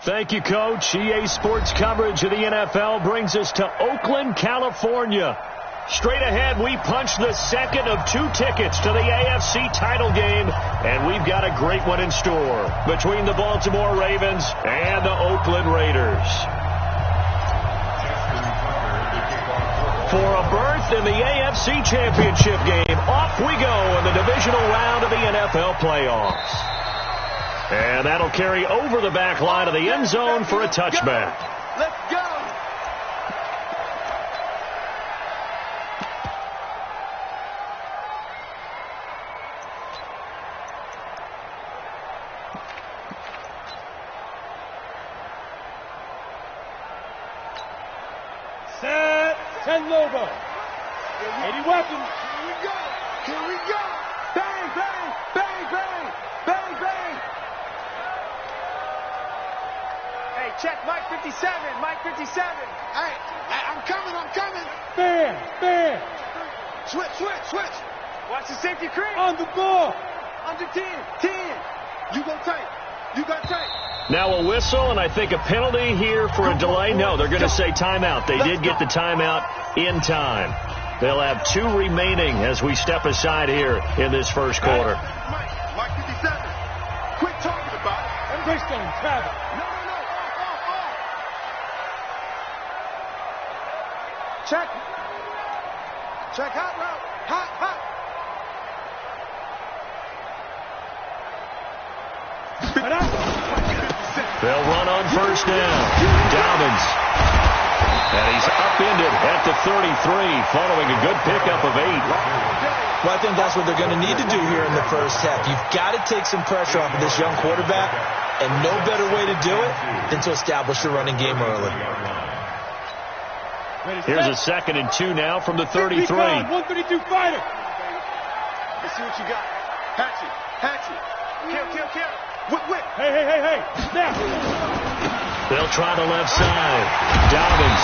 Thank you, Coach. EA Sports coverage of the NFL brings us to Oakland, California. Straight ahead, we punch the second of 2 tickets to the AFC title game, and we've got a great one in store between the Baltimore Ravens and the Oakland Raiders. For a berth in the AFC Championship game, off we go in the divisional round of the NFL playoffs. And that'll carry over the back line of the end zone for a touchback. Let's go. Set. 10 Lobo. 80 weapons. Here we go. Here we go. Bang, bang, bang, bang, bang, bang. Hey, check Mike 57. Mike 57. Hey, I'm coming. Bam, bam. Switch. Watch the safety creep. On the ball. Under 10. You go tight. You got tight. Now a whistle, and I think a penalty here for a delay. No, they're going to say timeout. They did get the timeout in time. They'll have 2 remaining as we step aside here in this first quarter. Mike 57. Quit talking about it. Embrace them, Travis. No. Check hot route. Hot. They'll run on first down. Dobbins. And he's upended at the 33 following a good pickup of 8. Well, I think that's what they're going to need to do here in the first half. You've got to take some pressure off of this young quarterback, and no better way to do it than to establish the running game early. Here's a 2nd and 2 now from the 33. 132 fighter. Let's see what you got. Hatchet. Kill. Whip. Hey. Snap. They'll try the left side. Dobbins.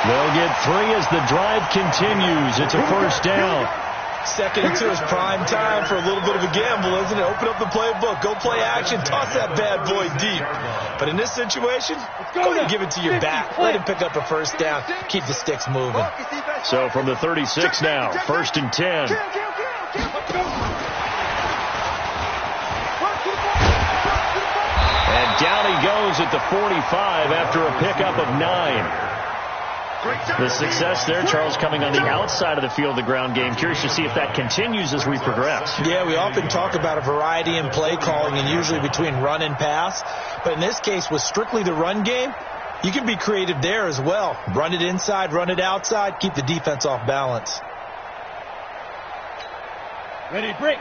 They'll get 3 as the drive continues. It's a first down. 2nd and 2 is prime time for a little bit of a gamble, isn't it? Open up the playbook. Go play action. Toss that bad boy deep. But in this situation, go ahead and give it to your back. Let him pick up a first down. Keep the sticks moving. So from the 36 now, 1st and 10. And down he goes at the 45 after a pickup of 9. The success there, Charles, coming on the outside of the field, the ground game. Curious to see if that continues as we progress. Yeah, we often talk about a variety in play calling and usually between run and pass. But in this case, with strictly the run game, you can be creative there as well. Run it inside, run it outside, keep the defense off balance. Ready, break.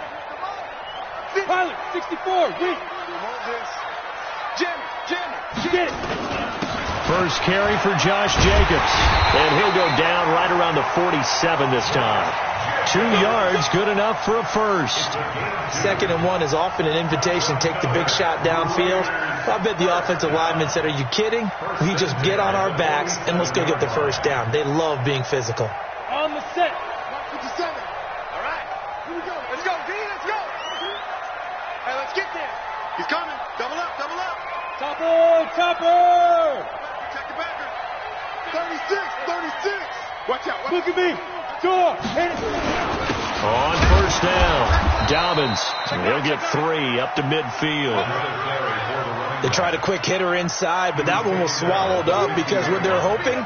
Pilot, 64, wait. Jim. Get it. First carry for Josh Jacobs. And he'll go down right around the 47 this time. 2 yards, good enough for a first. 2nd and 1 is often an invitation to take the big shot downfield. I bet the offensive lineman said, are you kidding? We just get on our backs and let's go get the first down. They love being physical. On the set. 57. All right. Here we go. Let's go, D. Let's go. Hey, let's get there. He's coming. Double up. Topper. Check the backer. 36. Watch out. Look at me. Door. Hit it. On first down, Dobbins. He'll get 3 up to midfield. They tried a quick hitter inside, but that one was swallowed up because what they're hoping,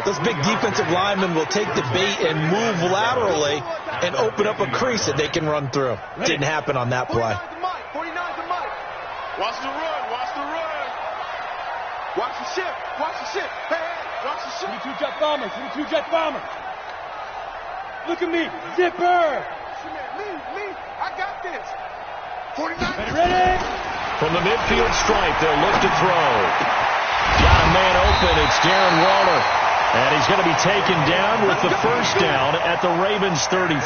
those big defensive linemen will take the bait and move laterally and open up a crease that they can run through. Didn't happen on that play. 49 to Mike. Watch the run. Watch the ship. Hey, watch the ship. 22 jet bomber. Look at me. Zipper. Me. I got this. 49. Ready. From the midfield stripe, they'll look to throw. Got a man open. It's Darren Waller. And he's going to be taken down with the first down at the Ravens 33.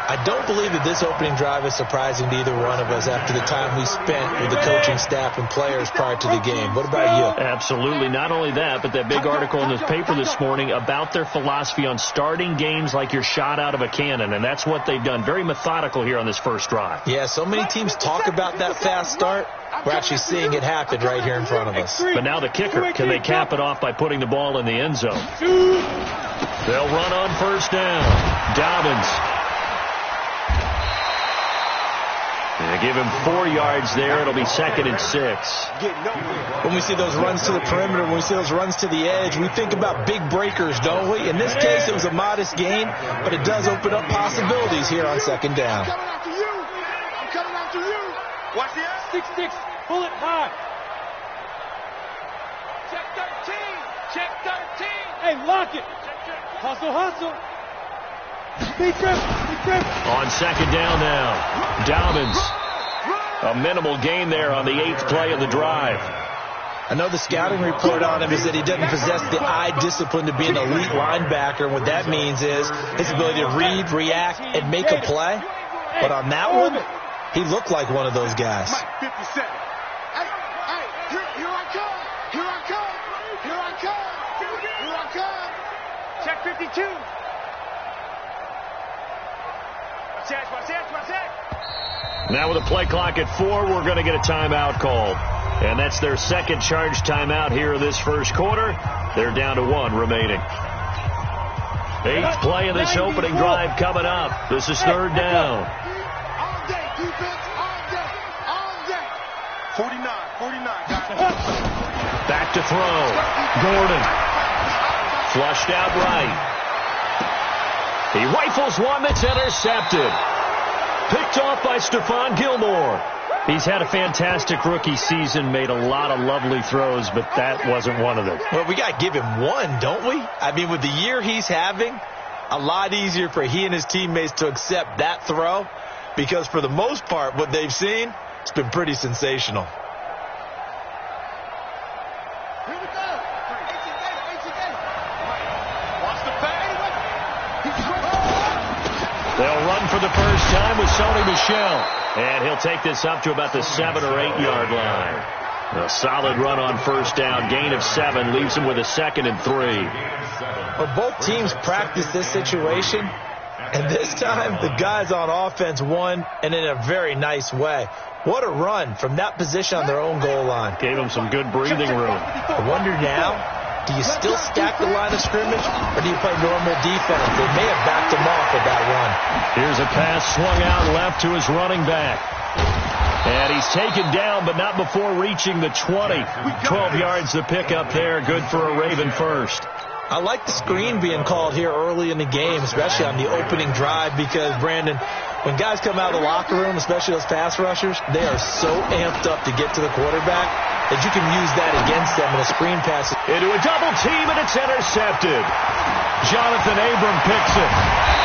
I don't believe that this opening drive is surprising to either one of us after the time we spent with the coaching staff and players prior to the game. What about you? Absolutely. Not only that, but that big article in the paper this morning about their philosophy on starting games like you're shot out of a cannon, and that's what they've done. Very methodical here on this first drive. Yeah, so many teams talk about that fast start. We're actually seeing it happen right here in front of us. But now the kicker, can they cap it off by putting the ball in the end zone? They'll run on first down. Dobbins. They give him 4 yards there. It'll be 2nd and 6. When we see those runs to the perimeter, when we see those runs to the edge, we think about big breakers, don't we? In this case, it was a modest gain, but it does open up possibilities here on 2nd down. I'm coming after you. I'm coming after you. Watch the ass. 6-6. Pull it high. Check 13. Check 13. Hey, lock it. Hustle, hustle. Big trip. Big trip. On 2nd down now. Dobbins. A minimal gain there on the 8th play of the drive. I know the scouting report on him is that he doesn't possess the eye discipline to be an elite linebacker. And what that means is his ability to read, react, and make a play. But on that one, he looked like one of those guys. 57. Hey, here I come. Here I come. Here I come. Here I come. Check 52. Watch it. Now with a play clock at 4, we're going to get a timeout called. And that's their second charge timeout here in this first quarter. They're down to 1 remaining. 8th play of this opening drive coming up. This is 3rd down. All day, defense. All day. 49, guys. Back to throw. Gordon. Flushed out right. He rifles one that's intercepted. Picked off by Stephon Gilmore. He's had a fantastic rookie season, made a lot of lovely throws, but that wasn't one of them. Well, we got to give him one, don't we? I mean, with the year he's having, a lot easier for he and his teammates to accept that throw, because for the most part, what they've seen, it's been pretty sensational. They'll run for the first time with Sony Michel. And he'll take this up to about the 7 or 8 yard line. A solid run on first down. Gain of 7 leaves him with a 2nd and 3. Well, both teams practice this situation. And this time, the guys on offense won, and in a very nice way. What a run from that position on their own goal line. Gave them some good breathing room. I wonder now, do you still stack the line of scrimmage, or do you play normal defense? They may have backed him off with that run. Here's a pass swung out left to his running back. And he's taken down, but not before reaching the 20. 12 yards to pick up there. Good for a Raven first. I like the screen being called here early in the game, especially on the opening drive, because, Brandon, when guys come out of the locker room, especially those pass rushers, they are so amped up to get to the quarterback that you can use that against them in a screen pass. Into a double team, and it's intercepted. Jonathan Abram picks it.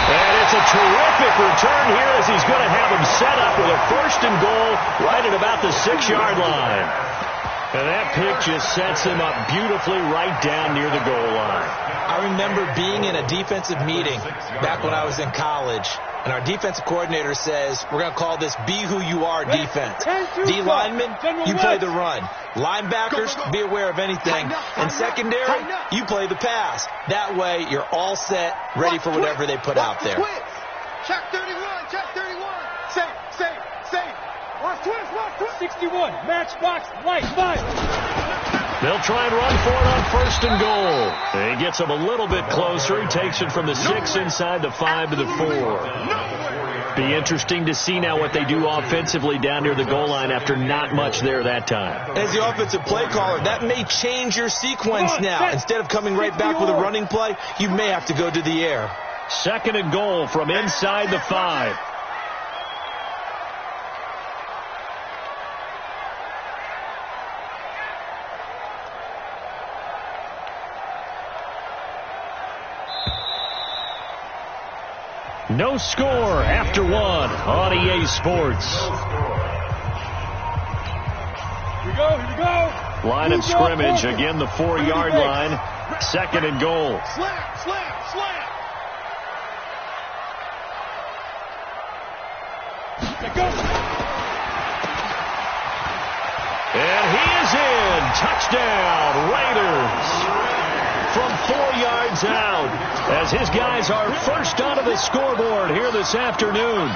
And it's a terrific return here as he's going to have him set up with a 1st and goal right at about the 6-yard line. And that pick just sets him up beautifully right down near the goal line. I remember being in a defensive meeting back when I was in college, and our defensive coordinator says, we're going to call this Be Who You Are defense. D linemen, you play the run. Linebackers, be aware of anything. And secondary, you play the pass. That way, you're all set, ready for whatever they put out there. Check 31, check 31. Safe. 61. Matchbox light. 5. They'll try and run for it on 1st and goal. And he gets him a little bit closer. He takes it from the 6 inside the 5 to the 4. Be interesting to see now what they do offensively down near the goal line after not much there that time. As the offensive play caller, that may change your sequence now. Instead of coming right back with a running play, you may have to go to the air. 2nd and goal from inside the 5. No score after 1 on EA Sports. Here we go. Line of scrimmage, again the 4-yard line. 2nd and goal. Slam. And he is in. Touchdown, Raiders. From 4 yards out, as his guys are first onto the scoreboard here this afternoon.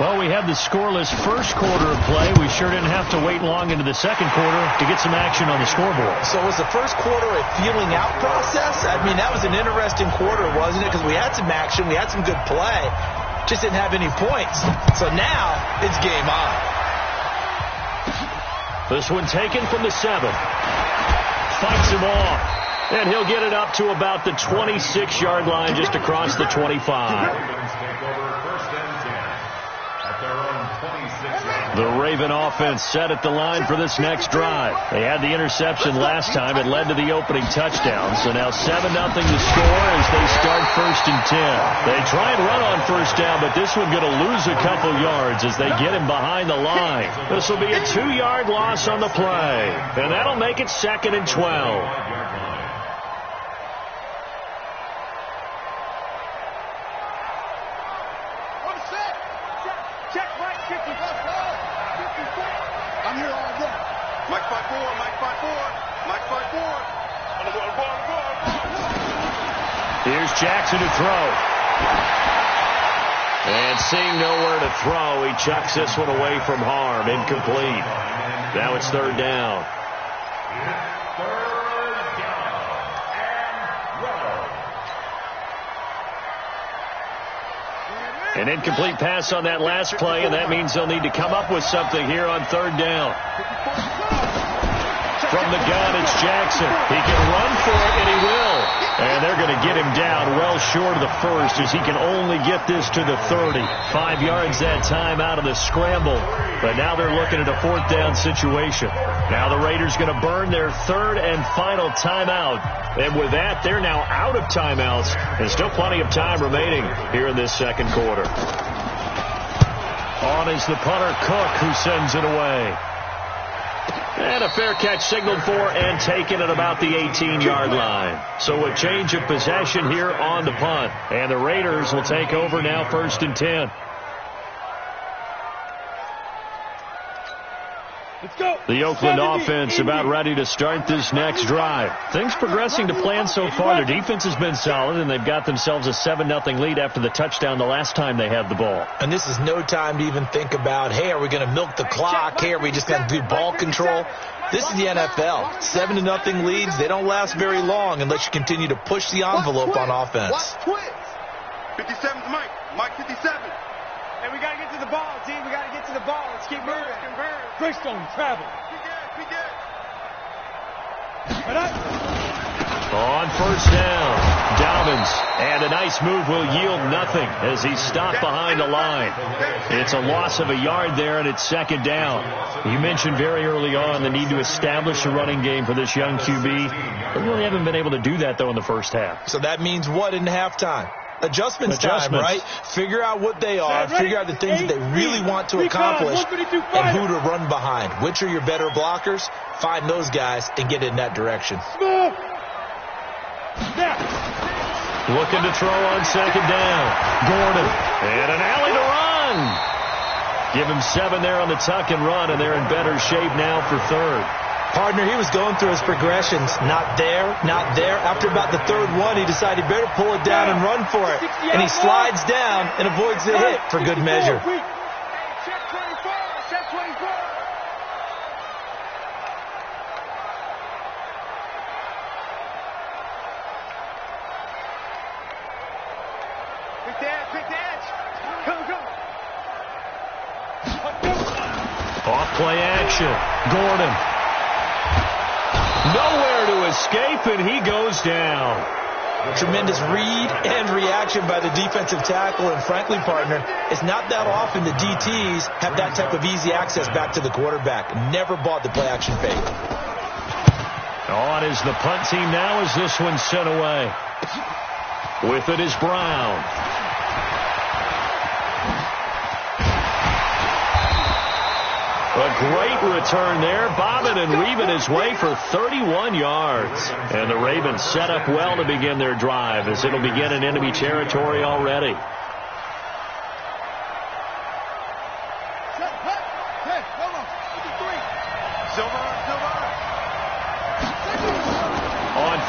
Well, we had the scoreless first quarter of play. We sure didn't have to wait long into the second quarter to get some action on the scoreboard. So was the first quarter a feeling out process? I mean, that was an interesting quarter, wasn't it? Because we had some action, we had some good play, just didn't have any points. So now it's game on. This one taken from the 7. Fights him off, and he'll get it up to about the 26-yard line, just across the 25. The Raven offense set at the line for this next drive. They had the interception last time. It led to the opening touchdown. So now 7-0 to score as they start 1st and 10. They try and run on first down, but this one going to lose a couple yards as they get him behind the line. This will be a 2-yard loss on the play, and that'll make it 2nd and 12. Here's Jackson to throw. And seeing nowhere to throw, he chucks this one away from harm. Incomplete. Now it's 3rd down. An incomplete pass on that last play, and that means they'll need to come up with something here on 3rd down. From the gun, it's Jackson. He can run for it, and he will. And they're going to get him down well short of the first as he can only get this to the 30. 5 yards that time out of the scramble. But now they're looking at a 4th down situation. Now the Raiders going to burn their 3rd and final timeout. And with that, they're now out of timeouts. And still plenty of time remaining here in this second quarter. On is the punter, Cook, who sends it away. And a fair catch signaled for and taken at about the 18-yard line. So a change of possession here on the punt. And the Raiders will take over now 1st and 10. Let's go. The Oakland offense about ready to start this next drive. Things progressing to plan so far. Their defense has been solid, and they've got themselves a 7-0 lead after the touchdown the last time they had the ball. And this is no time to even think about, hey, are we going to milk the clock? Hey, are we just going to do ball control? This is the NFL. 7-0 leads, they don't last very long unless you continue to push the envelope on offense. 57's Mike. Mike 57. And we got to get to the ball, T. We got to get to the ball. Let's keep moving. Greystone, travel. On 1st down, Dobbins. And a nice move will yield nothing as he's stopped behind the line. It's a loss of a yard there, and it's 2nd down. You mentioned very early on the need to establish a running game for this young QB. They really haven't been able to do that, though, in the first half. So that means what in halftime? Adjustments time, right? Figure out what they are, figure out the things that they really want to accomplish, and who to run behind. Which are your better blockers? Find those guys and get in that direction. Looking to throw on 2nd down. Gordon. And an alley to run. Give him 7 there on the tuck and run, and they're in better shape now for 3rd. Partner, he was going through his progressions. Not there, not there. After about the 3rd one, he decided he better pull it down and run for it. And he slides down and avoids the hit for good measure. Check 24. Check 24. Pick the edge. Come. Off play action. Gordon. Nowhere to escape, and he goes down. Tremendous read and reaction by the defensive tackle, and frankly, partner, it's not that often the DTs have that type of easy access back to the quarterback. Never bought the play-action fake. On is the punt team now as this one's sent away. With it is Brown. A great return there, bobbing and weaving his way for 31 yards. And the Ravens set up well to begin their drive as it'll begin in enemy territory already.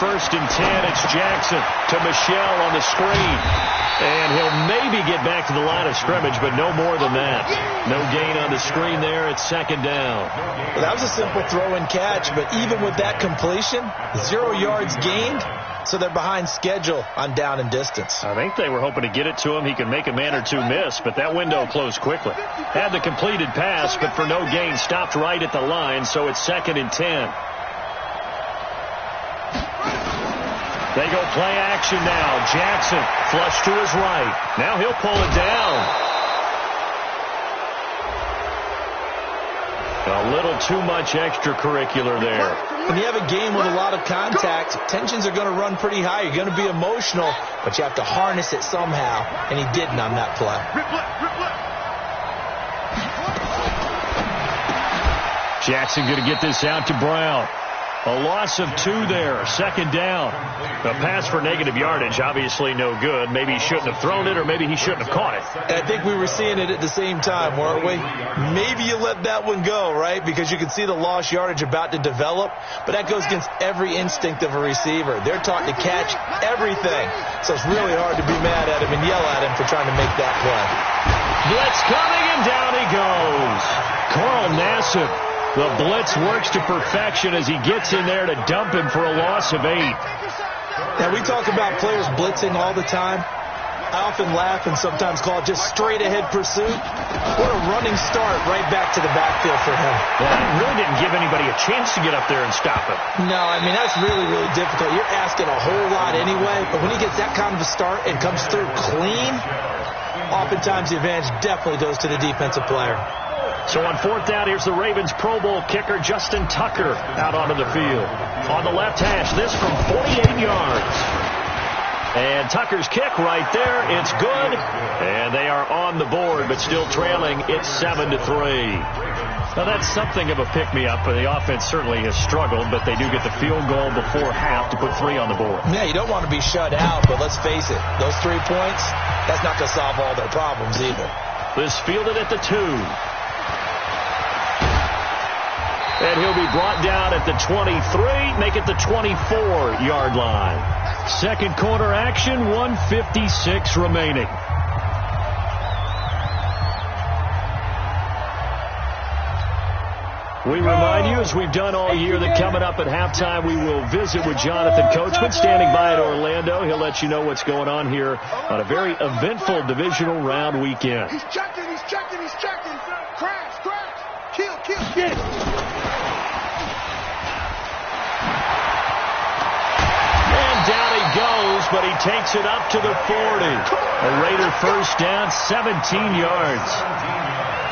1st and 10. It's Jackson to Michel on the screen. And he'll maybe get back to the line of scrimmage, but no more than that. No gain on the screen there. It's 2nd down. Well, that was a simple throw and catch, but even with that completion, 0 yards gained, so they're behind schedule on down and distance. I think they were hoping to get it to him. He could make a man or two miss, but that window closed quickly. Had the completed pass, but for no gain, stopped right at the line, so it's 2nd and 10. They go play action now. Jackson flush to his right. Now he'll pull it down. A little too much extracurricular there. When you have a game with a lot of contact, tensions are going to run pretty high. You're going to be emotional, but you have to harness it somehow, and he didn't on that play. Jackson going to get this out to Brown. A loss of 2 there. 2nd down. A pass for negative yardage, obviously no good. Maybe he shouldn't have thrown it, or maybe he shouldn't have caught it. I think we were seeing it at the same time, weren't we? Maybe you let that one go, right? Because you can see the lost yardage about to develop. But that goes against every instinct of a receiver. They're taught to catch everything. So it's really hard to be mad at him and yell at him for trying to make that play. Blitz coming, and down he goes. Carl Nassib. The blitz works to perfection as he gets in there to dump him for a loss of 8. Now, we talk about players blitzing all the time. I often laugh and sometimes call it just straight-ahead pursuit. What a running start right back to the backfield for him. Well, it really didn't give anybody a chance to get up there and stop him. No, I mean, that's really, really difficult. You're asking a whole lot anyway, but when he gets that kind of a start and comes through clean, oftentimes the advantage definitely goes to the defensive player. So on 4th down, here's the Ravens Pro Bowl kicker Justin Tucker out onto the field. On the left hash, this from 48 yards. And Tucker's kick right there. It's good. And they are on the board, but still trailing. It's 7-3. Now that's something of a pick-me-up. The offense certainly has struggled, but they do get the field goal before half to put 3 on the board. Yeah, you don't want to be shut out, but let's face it. Those 3 points, that's not going to solve all their problems either. This fielded at the 2. And he'll be brought down at the 23, make it the 24-yard line. 2nd quarter action, 1:56 remaining. We remind you, as we've done all year, that coming up at halftime, we will visit with Jonathan Coachman standing by at Orlando. He'll let you know what's going on here on a very eventful divisional round weekend. He's checking. Crash. Kill. Get it. Down he goes, but he takes it up to the 40. A Raider 1st down, 17 yards.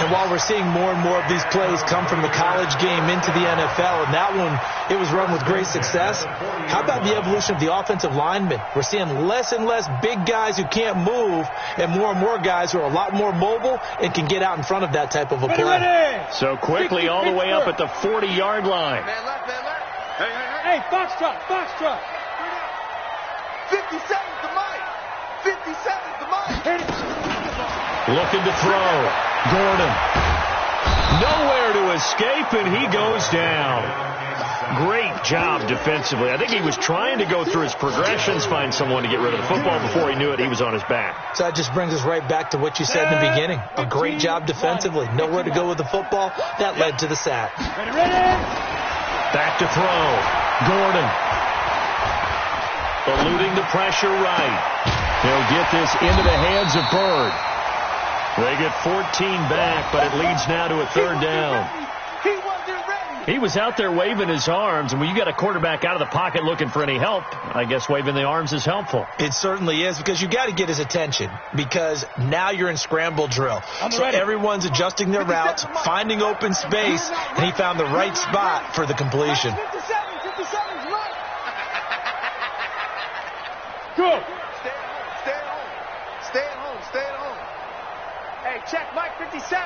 And while we're seeing more and more of these plays come from the college game into the NFL, and that one, it was run with great success, how about the evolution of the offensive linemen? We're seeing less and less big guys who can't move, and more guys who are a lot more mobile and can get out in front of that type of a play. So quickly all the way up at the 40-yard line. Man left. Hey, Foxtrot. 57's the mic. 57's the mic. Looking to throw. Gordon. Nowhere to escape, and he goes down. Great job defensively. I think he was trying to go through his progressions, find someone to get rid of the football. Before he knew it, he was on his back. So that just brings us right back to what you said in the beginning. A great job defensively. Nowhere to go with the football. That led to the sack. Ready. Back to throw. Gordon. Eluding the pressure right. He'll get this into the hands of Bird. They get 14 back, but it leads now to a 3rd down. He wasn't ready. He was out there waving his arms, and when you got a quarterback out of the pocket looking for any help, I guess waving the arms is helpful. It certainly is, because you got to get his attention, because now you're in scramble drill. So everyone's adjusting their routes, finding open space, and he found the right spot for the completion. 57's right. Good. Stay at home. Hey, check Mike 57.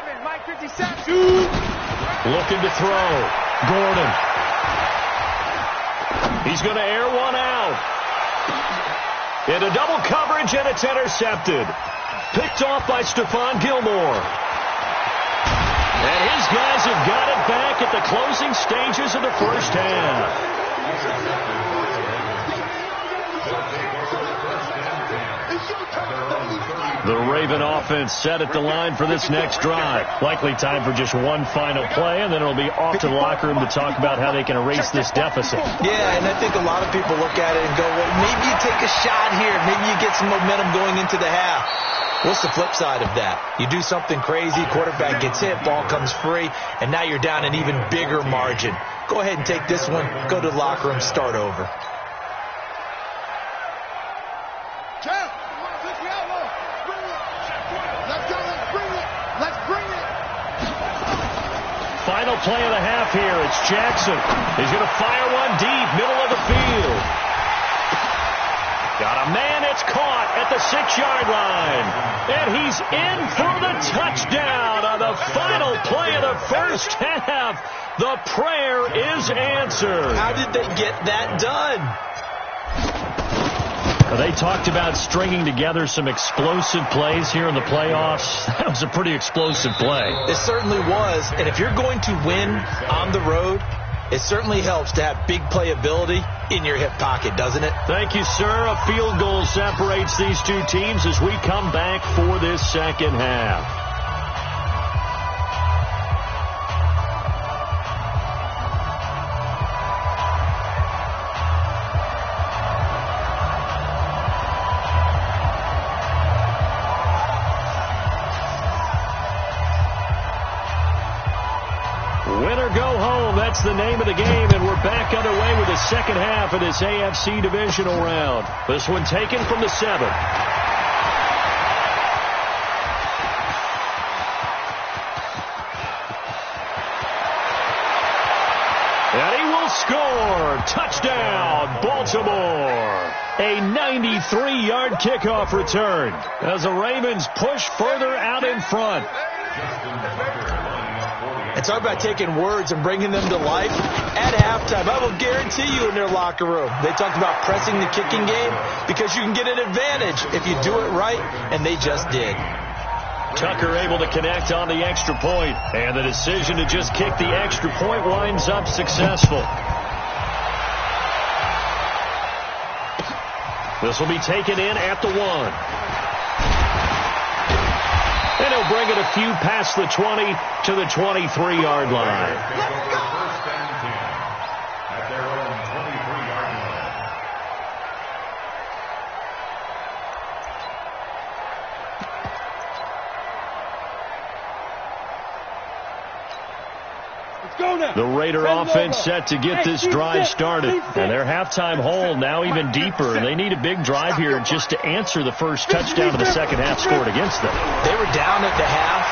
Looking to throw. Gordon. He's going to air one out. Into double coverage, and it's intercepted. Picked off by Stephon Gilmore. And his guys have got it back at the closing stages of the 1st half. Raven offense set at the line for this next drive. Likely time for just one final play, and then it'll be off to the locker room to talk about how they can erase this deficit. Yeah, and I think a lot of people look at it and go, well, maybe you take a shot here. Maybe you get some momentum going into the half. What's the flip side of that? You do something crazy, quarterback gets hit, ball comes free, and now you're down an even bigger margin. Go ahead and take this one, go to the locker room, start over. Final play of the half here. It's Jackson. He's going to fire one deep, middle of the field. Got a man. It's caught at the 6-yard line. And he's in for the touchdown on the final play of the first half. The prayer is answered. How did they get that done? They talked about stringing together some explosive plays here in the playoffs. That was a pretty explosive play. It certainly was. And if you're going to win on the road, it certainly helps to have big playability in your hip pocket, doesn't it? Thank you, sir. A field goal separates these two teams as we come back for this second half. That's the name of the game, and we're back underway with the second half of this AFC divisional round. This one taken from the 7. And he will score. Touchdown, Baltimore. A 93-yard kickoff return as the Ravens push further out in front. And talk about taking words and bringing them to life. At halftime, I will guarantee you in their locker room, they talked about pressing the kicking game because you can get an advantage if you do it right, and they just did. Tucker able to connect on the extra point, and the decision to just kick the extra point winds up successful. This will be taken in at the 1. And he'll bring it a few past the 20 to the 23-yard line. First and 10 at their own 23-yard line. Let's go now. The Raider offense set to get this drive started. And their halftime hole now even deeper. They need a big drive here just to answer the first touchdown of the second half scored against them. They were down at the half.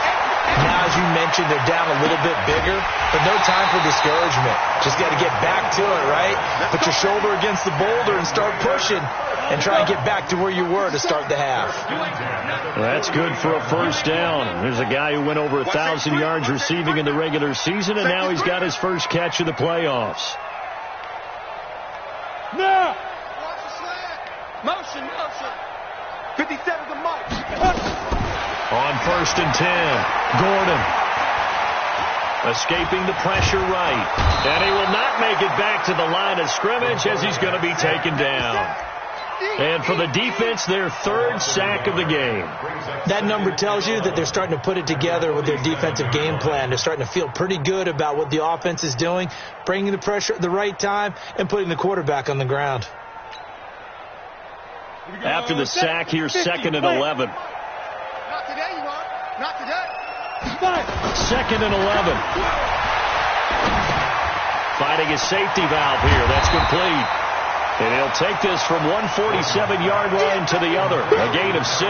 Now, as you mentioned, they're down a little bit bigger, but no time for discouragement. Just got to get back to it, right? Put your shoulder against the boulder and start pushing and try and get back to where you were to start the half. That's good for a first down. There's a guy who went over 1,000 yards receiving in the regular season, and now he's got his first catch of the playoffs. Now. Motion. 57 to Mike. On first and 10, Gordon escaping the pressure right. And he will not make it back to the line of scrimmage as he's going to be taken down. And for the defense, their third sack of the game. That number tells you that they're starting to put it together with their defensive game plan. They're starting to feel pretty good about what the offense is doing, bringing the pressure at the right time, and putting the quarterback on the ground. After the sack, here's second and 11. Not today, you are. Not today. Second and 11. Finding a safety valve here. That's complete. And he'll take this from 147-yard line to the other. A gain of 6.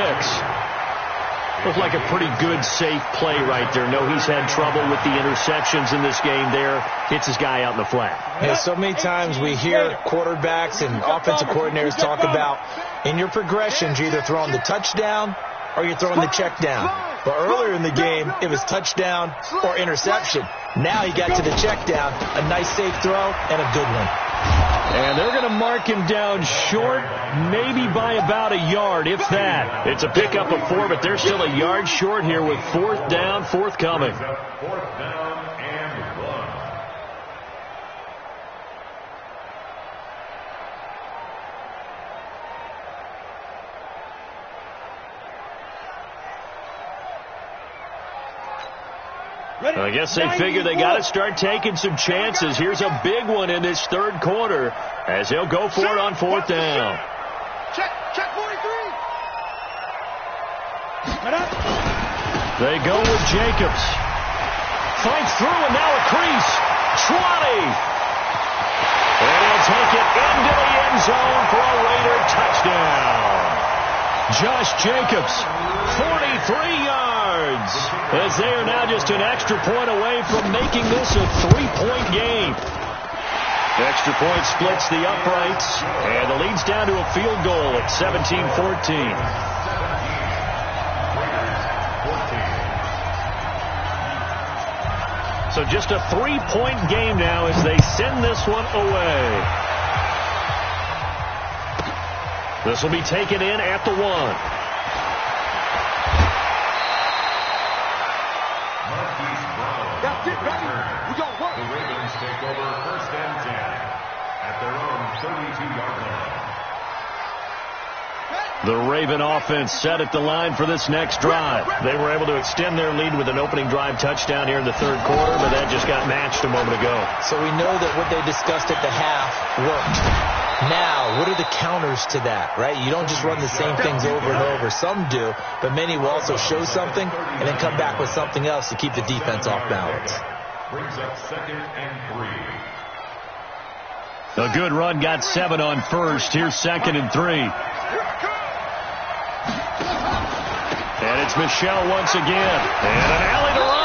Looked like a pretty good, safe play right there. No, he's had trouble with the interceptions in this game there. Hits his guy out in the flat. Yeah, so many times we hear quarterbacks and offensive coordinators talk about in your progressions, you're either throwing the touchdown or you're throwing the check down. But earlier in the game, it was touchdown or interception. Now he got to the check down, a nice safe throw, and a good one. And they're going to mark him down short, maybe by about a yard, if that. It's a pickup of 4, but they're still a yard short here with fourth down forthcoming. Fourth down and 1. I guess they figure they got to start taking some chances. Here's a big one in this third quarter as he'll go for it on fourth down. Check 43. They go with Jacobs. Fights through and now a crease. 20. And he'll take it into the end zone for a Raider touchdown. Josh Jacobs, 43 yards, as they are now just an extra point away from making this a 3-point game. Extra point splits the uprights, and the lead's down to a field goal at 17-14. So just a 3-point game now as they send this one away. This will be taken in at the 1. That's it, baby. We gon' work. The Ravens take over 1st and 10 at their own 32-yard line. The Raven offense set at the line for this next drive. They were able to extend their lead with an opening drive touchdown here in the third quarter, but that just got matched a moment ago. So we know that what they discussed at the half worked. Now, what are the counters to that, right? You don't just run the same things over and over. Some do, but many will also show something and then come back with something else to keep the defense off balance. Brings up 2nd and 3. A good run got 7 on first. Here's 2nd and 3. And it's Michel once again. And an alley to run.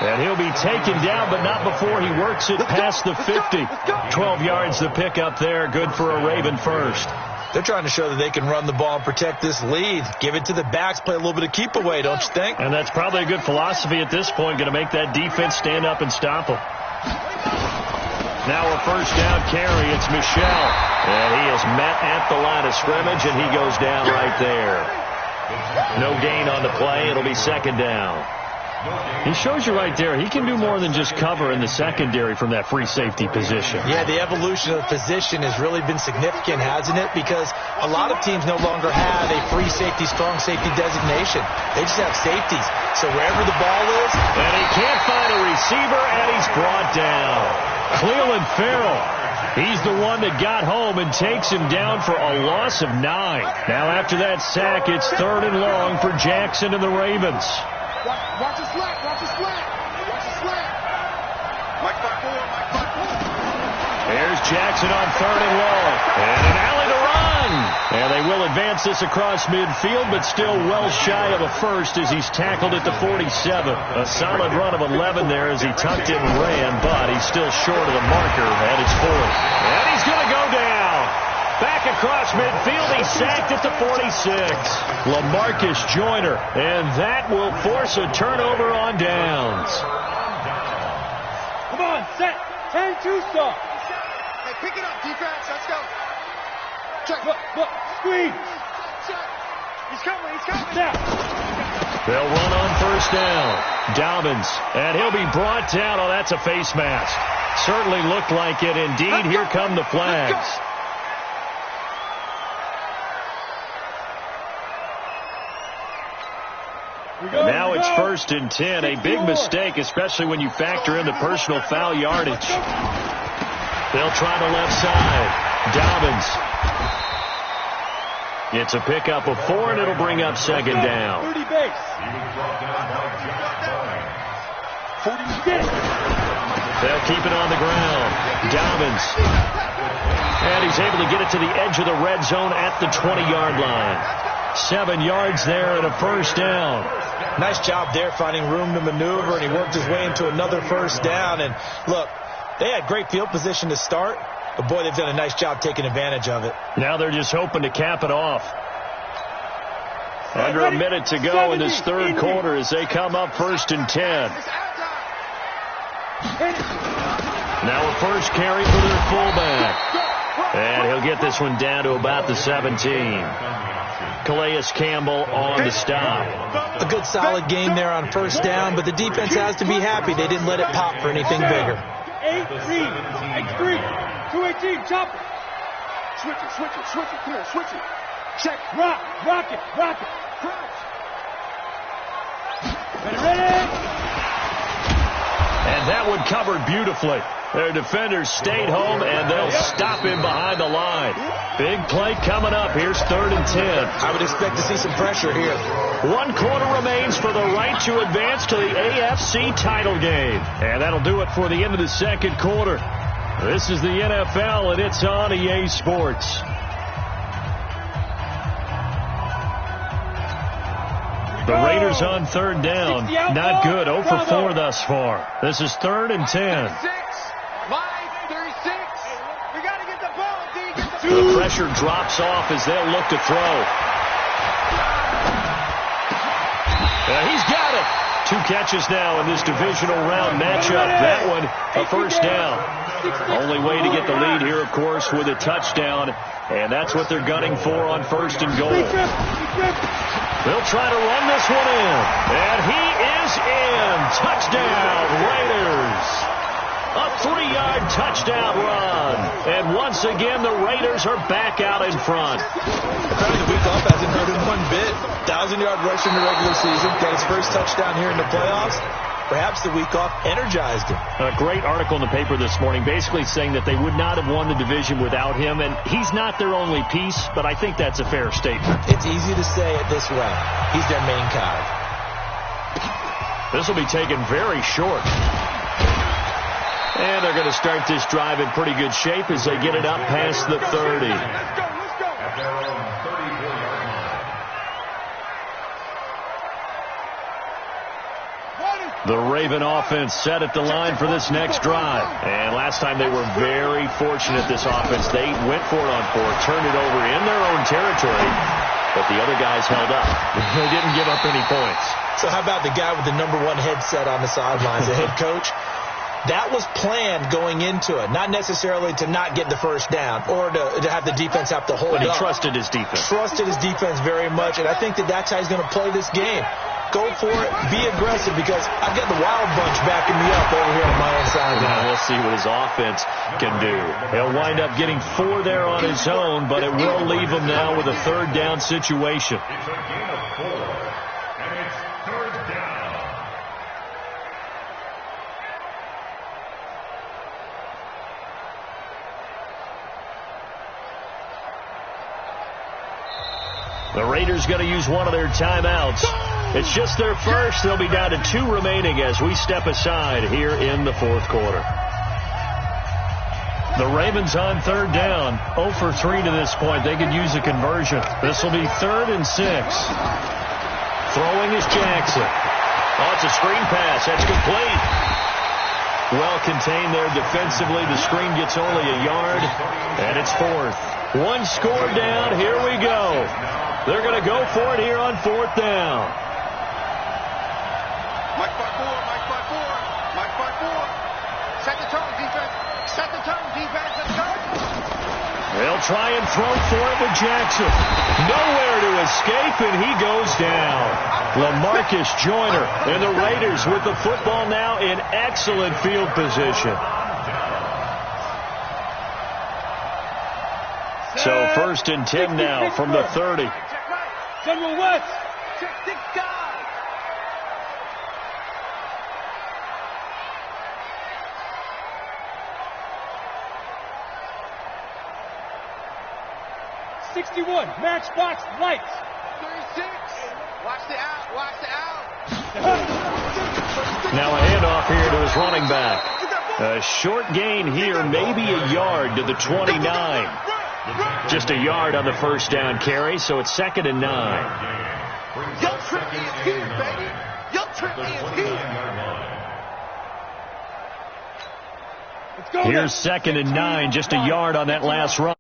And he'll be taken down, but not before he works it past the 50. 12 yards the pickup there. Good for a Raven first. They're trying to show that they can run the ball and protect this lead. Give it to the backs, play a little bit of keep away, don't you think? And that's probably a good philosophy at this point. Going to make that defense stand up and stop them. Now a first down carry. It's Michel. And he is met at the line of scrimmage, and he goes down right there. No gain on the play. It'll be 2nd down. He shows you right there, he can do more than just cover in the secondary from that free safety position. Yeah, the evolution of the position has really been significant, hasn't it? Because a lot of teams no longer have a free safety, strong safety designation. They just have safeties. So wherever the ball is. And he can't find a receiver, and he's brought down. Cleveland Farrell. He's the one that got home and takes him down for a loss of 9. Now after that sack, it's 3rd and long for Jackson and the Ravens. Watch the slant. Watch the slant. Watch the slant. Mike 5-4. Mike 5-4. There's Jackson on 3rd and long. And an alley to run. And they will advance this across midfield, but still well shy of a first as he's tackled at the 47. A solid run of 11 there as he tucked in and ran, but he's still short of the marker at his 4th. And he's going to go down. Back across midfield, he's sacked at the 46. LaMarcus Joyner, and that will force a turnover on downs. Come on, set. 10-2 stop. Hey, pick it up, defense. Let's go. Check. Look, screen. Check. He's coming. Down. They'll run on first down. Dobbins, and he'll be brought down. Oh, that's a face mask. Certainly looked like it. Indeed, here come the flags. Now it's 1st and 10. A big mistake, especially when you factor in the personal foul yardage. They'll try the left side. Dobbins. It's a pickup of 4, and it'll bring up 2nd down. 30 base. 40. They'll keep it on the ground. Dobbins. And he's able to get it to the edge of the red zone at the 20-yard line. 7 yards there and a first down. Nice job there finding room to maneuver, and he worked his way into another first down. And look, they had great field position to start, but boy, they've done a nice job taking advantage of it. Now they're just hoping to cap it off. Under a minute to go in this third quarter as they come up 1st and 10. Now a first carry for their fullback. And he'll get this one down to about the 17. Calais Campbell on the stop. A good solid game there on first down, but the defense has to be happy they didn't let it pop for anything bigger. 8-3, 2-18, chop it. Switch it. Come on, switch it. Check. Rock it. Crouch. Ready. that one covered beautifully. Their defenders stayed home, and they'll stop him behind the line. Big play coming up. Here's 3rd and 10. I would expect to see some pressure here. 1 quarter remains for the right to advance to the AFC title game. And that'll do it for the end of the second quarter. This is the NFL, and it's on EA Sports. The Raiders on 3rd down. Not good. 0 for 4 thus far. This is 3rd and 10. The pressure drops off as they'll look to throw. He's got it. 2 catches now in this divisional round matchup. That one, a first down. Only way to get the lead here, of course, with a touchdown. And that's what they're gunning for on 1st and goal. They'll try to run this one in. And he is in. Touchdown, Raiders. A 3-yard touchdown run. And once again, the Raiders are back out in front. Apparently the week off hasn't hurt him one bit. 1,000-yard rush in the regular season. Got his first touchdown here in the playoffs. Perhaps the week off energized him. A great article in the paper this morning basically saying that they would not have won the division without him. And he's not their only piece, but I think that's a fair statement. It's easy to say it this way. He's their main cog. This will be taken very short. And they're going to start this drive in pretty good shape as they get it up past the 30. The Raven offense set at the line for this next drive. And last time they were very fortunate, this offense. They went for it on 4th, turned it over in their own territory, but the other guys held up. They didn't give up any points. So how about the guy with the #1 headset on the sidelines, the head coach? That was planned going into it, not necessarily to not get the first down or to have the defense have to hold up. But he up. trusted his defense. Trusted his defense very much, and I think that's how he's going to play this game. Go for it, be aggressive, because I've got the Wild Bunch backing me up over here on my inside. Now we'll see what his offense can do. He'll wind up getting 4 there on his own, but it will leave him now with a 3rd down situation. It's a gain of 4, and it's 3rd down. The Raiders going to use one of their timeouts. It's just their first. They'll be down to 2 remaining as we step aside here in the 4th quarter. The Ravens on 3rd down. 0 for 3 to this point. They could use a conversion. This will be 3rd and 6. Throwing is Jackson. Oh, it's a screen pass. That's complete. Well contained there defensively. The screen gets only a yard, and it's 4th. 1 score down. Here we go. They're going to go for it here on 4th down. Mike by 4. Mike by 4. Set the tone, defense. Set the tone, defense. Let's go. They'll try and throw for it with Jackson. Nowhere to escape, and he goes down. LaMarcus Joyner and the Raiders with the football now in excellent field position. So 1st and 10 now from the 30. General West. Check this guy. '61 Matchbox Lights. 36. Watch the out. Watch the out. Now a handoff here to his running back. A short gain here, maybe a yard to the 29. Just a yard on the first down carry, so it's 2nd and 9. Yo, Trippy is here, baby. Yo, Trippy is here. Let's go. Here's 2nd and 9, just a yard on that last run.